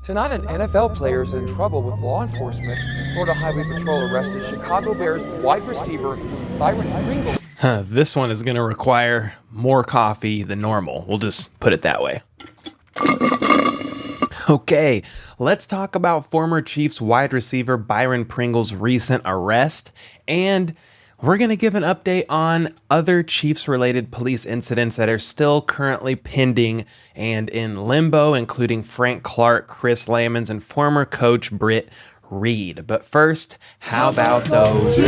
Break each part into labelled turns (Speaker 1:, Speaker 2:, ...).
Speaker 1: Tonight, an NFL player is in trouble with law enforcement. Florida Highway Patrol arrested Chicago Bears wide receiver Byron Pringle.
Speaker 2: This one is going to require more coffee than normal. We'll just put it that way. Okay, let's talk about former Chiefs wide receiver Byron Pringle's recent arrest, and we're going to give an update on other Chiefs-related police incidents that are still currently pending and in limbo, including Frank Clark, Chris Lammons, and former coach Britt Reid. But first, how about those?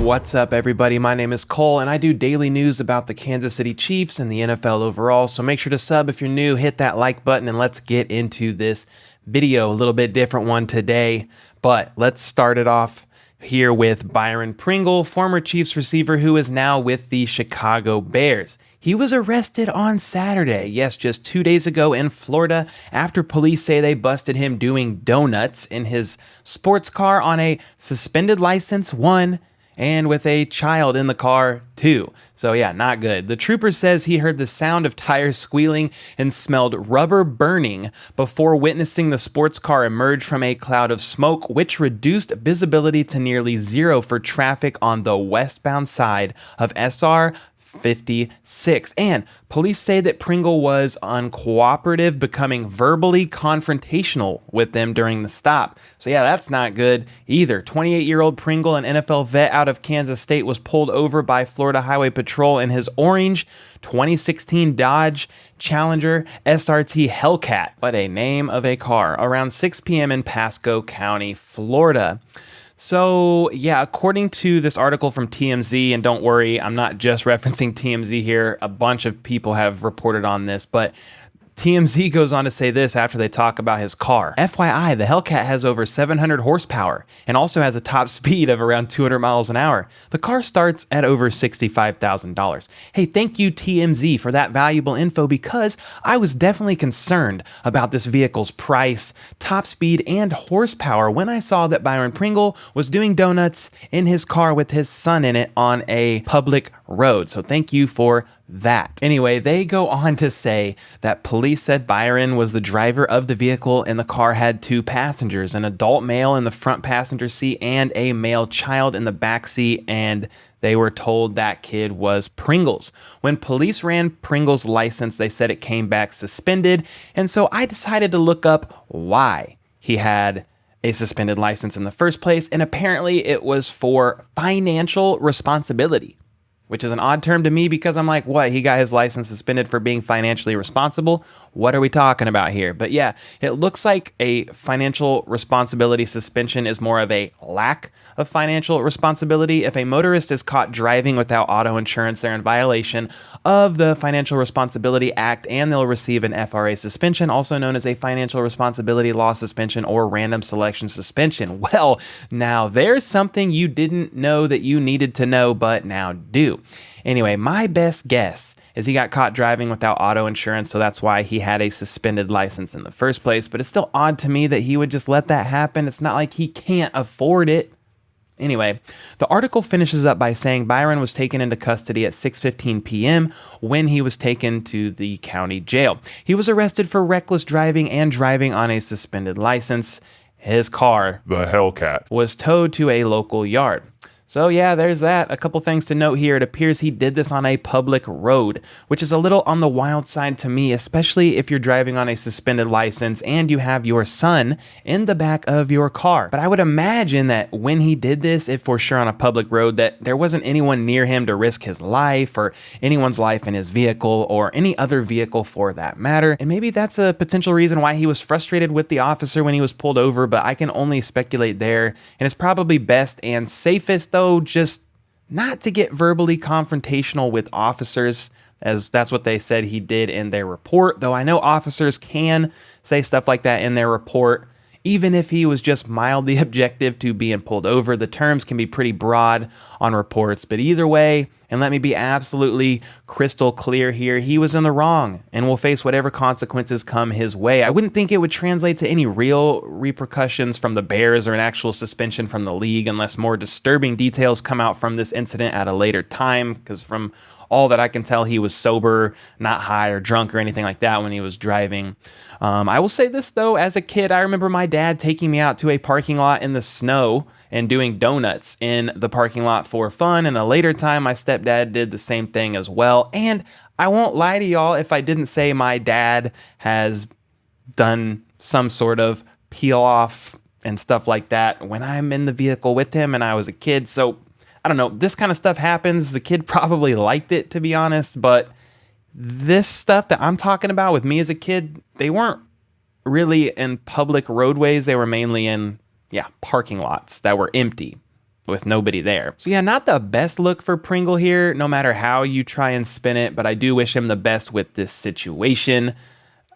Speaker 2: What's up, everybody? My name is Cole, and I do daily news about the Kansas City Chiefs and the NFL overall, so make sure to sub if you're new, hit that like button, and let's get into this video. A little bit different one today, but let's start it off here with Byron Pringle, former Chiefs receiver who is now with the Chicago Bears. He was arrested on Saturday, yes, just 2 days ago in Florida, after police say they busted him doing donuts in his sports car on a suspended license, one, and with a child in the car, too. So yeah, not good. The trooper says he heard the sound of tires squealing and smelled rubber burning before witnessing the sports car emerge from a cloud of smoke, which reduced visibility to nearly zero for traffic on the westbound side of SR 56. And police say that Pringle was uncooperative, becoming verbally confrontational with them during the stop. So yeah, that's not good either. 28-year-old Pringle, an NFL vet out of Kansas State, was pulled over by Florida Highway Patrol in his orange 2016 Dodge Challenger SRT Hellcat. What a name of a car. Around 6 p.m. in Pasco County, Florida. So, yeah, according to this article from TMZ, and don't worry, I'm not just referencing TMZ here, a bunch of people have reported on this, but TMZ goes on to say this after they talk about his car. FYI, the Hellcat has over 700 horsepower and also has a top speed of around 200 miles an hour. The car starts at over $65,000. Hey, thank you TMZ for that valuable info, because I was definitely concerned about this vehicle's price, top speed, and horsepower when I saw that Byron Pringle was doing donuts in his car with his son in it on a public road. So thank you for that. Anyway, they go on to say that police said Byron was the driver of the vehicle and the car had two passengers, an adult male in the front passenger seat and a male child in the back seat, and they were told that kid was Pringle's. When police ran Pringle's license, they said it came back suspended, and so I decided to look up why he had a suspended license in the first place, and apparently it was for financial responsibility, which is an odd term to me because I'm like, what? He got his license suspended for being financially responsible? What are we talking about here? But yeah, it looks like a financial responsibility suspension is more of a lack of financial responsibility. If a motorist is caught driving without auto insurance, they're in violation of the Financial Responsibility Act, and they'll receive an FRA suspension, also known as a financial responsibility law suspension or random selection suspension. Well, now there's something you didn't know that you needed to know, but now do. Anyway, my best guess is he got caught driving without auto insurance, so that's why he had a suspended license in the first place. But it's still odd to me that he would just let that happen. It's not like he can't afford it. Anyway, the article finishes up by saying Byron was taken into custody at 6:15 p.m. when he was taken to the county jail. He was arrested for reckless driving and driving on a suspended license. His car,
Speaker 3: The Hellcat,
Speaker 2: was towed to a local yard. So yeah, there's that. A couple things to note here. It appears he did this on a public road, which is a little on the wild side to me, especially if you're driving on a suspended license and you have your son in the back of your car. But I would imagine that when he did this, if for sure on a public road, that there wasn't anyone near him to risk his life or anyone's life in his vehicle or any other vehicle for that matter. And maybe that's a potential reason why he was frustrated with the officer when he was pulled over, but I can only speculate there. And it's probably best and safest, though, just not to get verbally confrontational with officers, as that's what they said he did in their report. Though I know officers can say stuff like that in their report, even if he was just mildly objective to being pulled over. The terms can be pretty broad on reports, but either way, and let me be absolutely crystal clear here, he was in the wrong and will face whatever consequences come his way. I wouldn't think it would translate to any real repercussions from the Bears or an actual suspension from the league unless more disturbing details come out from this incident at a later time, because from all that I can tell, he was sober, not high or drunk or anything like that when he was driving. I will say this, though. As a kid, I remember my dad taking me out to a parking lot in the snow and doing donuts in the parking lot for fun. And a later time, my stepdad did the same thing as well. And I won't lie to y'all if I didn't say my dad has done some sort of peel off and stuff like that when I'm in the vehicle with him and I was a kid. So I don't know, this kind of stuff happens. The kid probably liked it, to be honest, but this stuff that I'm talking about with me as a kid, they weren't really in public roadways. They were mainly in, parking lots that were empty with nobody there. So not the best look for Pringle here, no matter how you try and spin it, but I do wish him the best with this situation.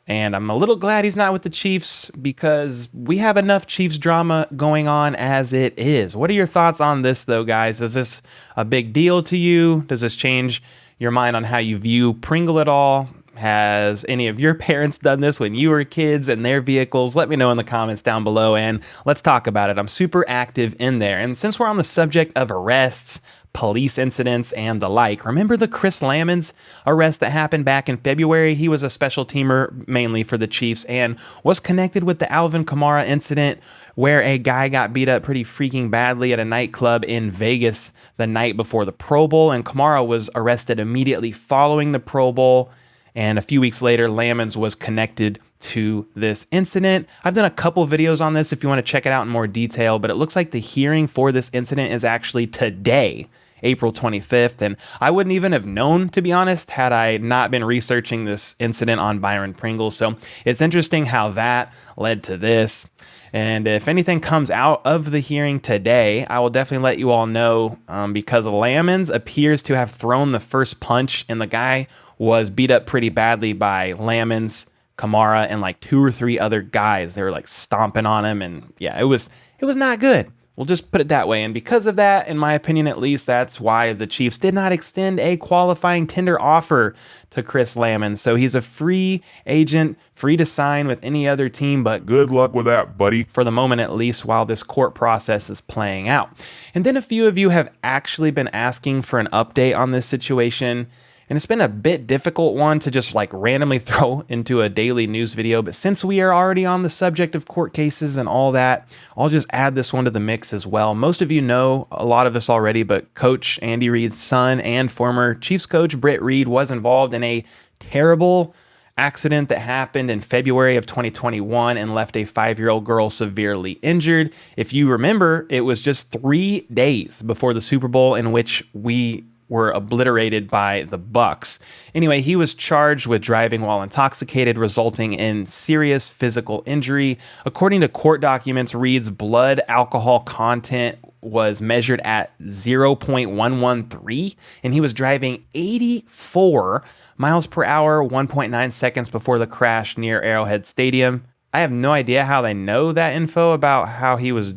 Speaker 2: And I'm a little glad he's not with the Chiefs because we have enough Chiefs drama going on as it is. What are your thoughts on this, though, guys? Is this a big deal to you? Does this change your mind on how you view Pringle at all? Has any of your parents done this when you were kids in their vehicles? Let me know in the comments down below and let's talk about it. I'm super active in there. And since we're on the subject of arrests, police incidents, and the like, remember the Chris Lammons arrest that happened back in February? He was a special teamer mainly for the Chiefs and was connected with the Alvin Kamara incident where a guy got beat up pretty freaking badly at a nightclub in Vegas the night before the Pro Bowl, and Kamara was arrested immediately following the Pro Bowl. And a few weeks later, Lammons was connected to this incident. I've done a couple videos on this if you want to check it out in more detail, but it looks like the hearing for this incident is actually today, April 25th. And I wouldn't even have known, to be honest, had I not been researching this incident on Byron Pringle. So it's interesting how that led to this. And if anything comes out of the hearing today, I will definitely let you all know because Lammons appears to have thrown the first punch, and the guy was beat up pretty badly by Lammons, Kamara, and like 2 or 3 other guys. They were like stomping on him, and it was not good. We'll just put it that way. And because of that, in my opinion at least, that's why the Chiefs did not extend a qualifying tender offer to Chris Lammons. So he's a free agent, free to sign with any other team, but
Speaker 3: good luck with that, buddy.
Speaker 2: For the moment at least, while this court process is playing out. And then a few of you have actually been asking for an update on this situation. And it's been a bit difficult one to just like randomly throw into a daily news video. But since we are already on the subject of court cases and all that, I'll just add this one to the mix as well. Most of you know a lot of this already, but Coach Andy Reid's son and former Chiefs coach Britt Reid was involved in a terrible accident that happened in February of 2021 and left a 5-year-old girl severely injured. If you remember, it was just 3 days before the Super Bowl in which we were obliterated by the Bucs. Anyway, he was charged with driving while intoxicated, resulting in serious physical injury. According to court documents, Reid's blood alcohol content was measured at 0.113, and he was driving 84 miles per hour, 1.9 seconds before the crash near Arrowhead Stadium. I have no idea how they know that info about how he was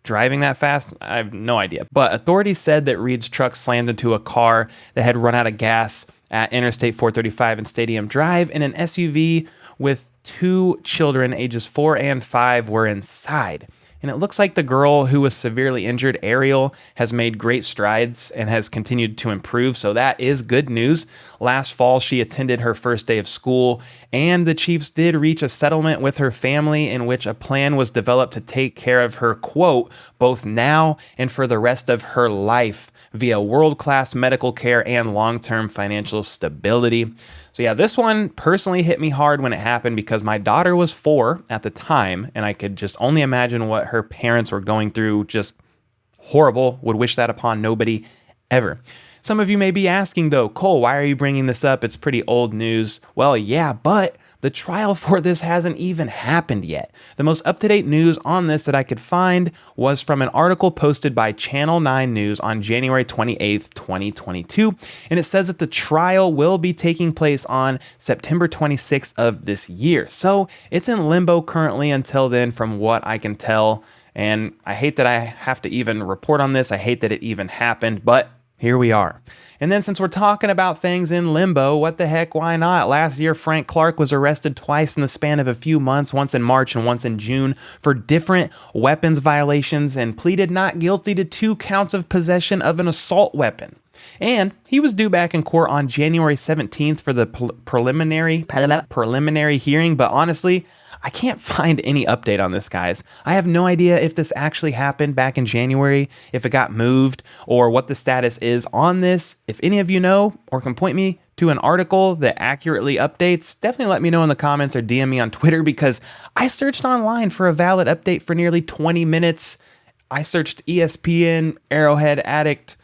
Speaker 2: driving that fast. I have no idea. But authorities said that Reid's truck slammed into a car that had run out of gas at Interstate 435 and Stadium Drive, and an SUV with 2 children ages 4 and 5 were inside. And it looks like the girl who was severely injured, Ariel, has made great strides and has continued to improve. So that is good news. Last fall, she attended her first day of school, and the Chiefs did reach a settlement with her family in which a plan was developed to take care of her, quote, both now and for the rest of her life via world-class medical care and long-term financial stability. So this one personally hit me hard when it happened because my daughter was 4 at the time, and I could just only imagine what her parents were going through. Just horrible. Would wish that upon nobody ever. Some of you may be asking, though, Cole, why are you bringing this up? It's pretty old news. Well, but the trial for this hasn't even happened yet. The most up-to-date news on this that I could find was from an article posted by Channel 9 News on January 28th, 2022, and it says that the trial will be taking place on September 26th of this year. So it's in limbo currently until then, from what I can tell, and I hate that I have to even report on this. I hate that it even happened, but here we are. And then since we're talking about things in limbo, what the heck, why not? Last year, Frank Clark was arrested twice in the span of a few months, once in March and once in June, for different weapons violations and pleaded not guilty to 2 counts of possession of an assault weapon. And he was due back in court on January 17th for the preliminary hearing, but honestly, I can't find any update on this, guys. I have no idea if this actually happened back in January, if it got moved, or what the status is on this. If any of you know or can point me to an article that accurately updates, definitely let me know in the comments or DM me on Twitter, because I searched online for a valid update for nearly 20 minutes. I searched ESPN, Arrowhead Addict,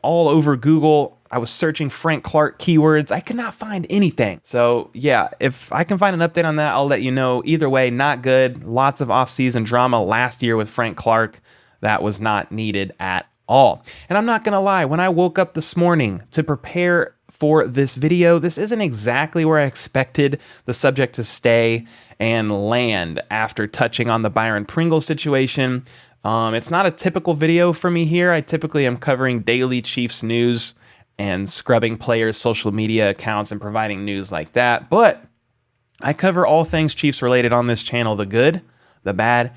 Speaker 2: all over Google. I was searching Frank Clark keywords. I could not find anything. So yeah, if I can find an update on that, I'll let you know. Either way, not good. Lots of off-season drama last year with Frank Clark. That was not needed at all. And I'm not gonna lie, when I woke up this morning to prepare for this video, this isn't exactly where I expected the subject to stay and land after touching on the Byron Pringle situation. It's not a typical video for me here. I typically am covering daily Chiefs news and scrubbing players' social media accounts and providing news like that. But I cover all things Chiefs related on this channel, the good, the bad,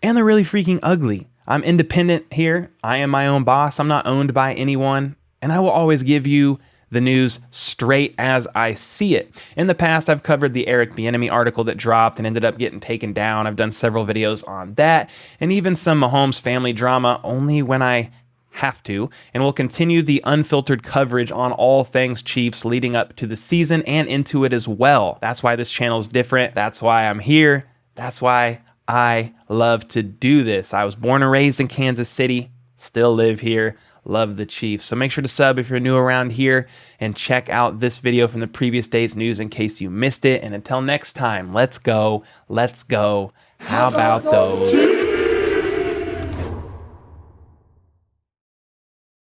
Speaker 2: and the really freaking ugly. I'm independent here. I am my own boss. I'm not owned by anyone. And I will always give you the news straight as I see it. In the past, I've covered the Eric Bieniemy article that dropped and ended up getting taken down. I've done several videos on that, and even some Mahomes family drama only when I have to, and we'll continue the unfiltered coverage on all things Chiefs leading up to the season and into it as well. That's why this channel is different. That's why I'm here. That's why I love to do this. I was born and raised in Kansas City, still live here, love the Chiefs. So make sure to sub if you're new around here and check out this video from the previous day's news in case you missed it. And until next time, let's go. How about those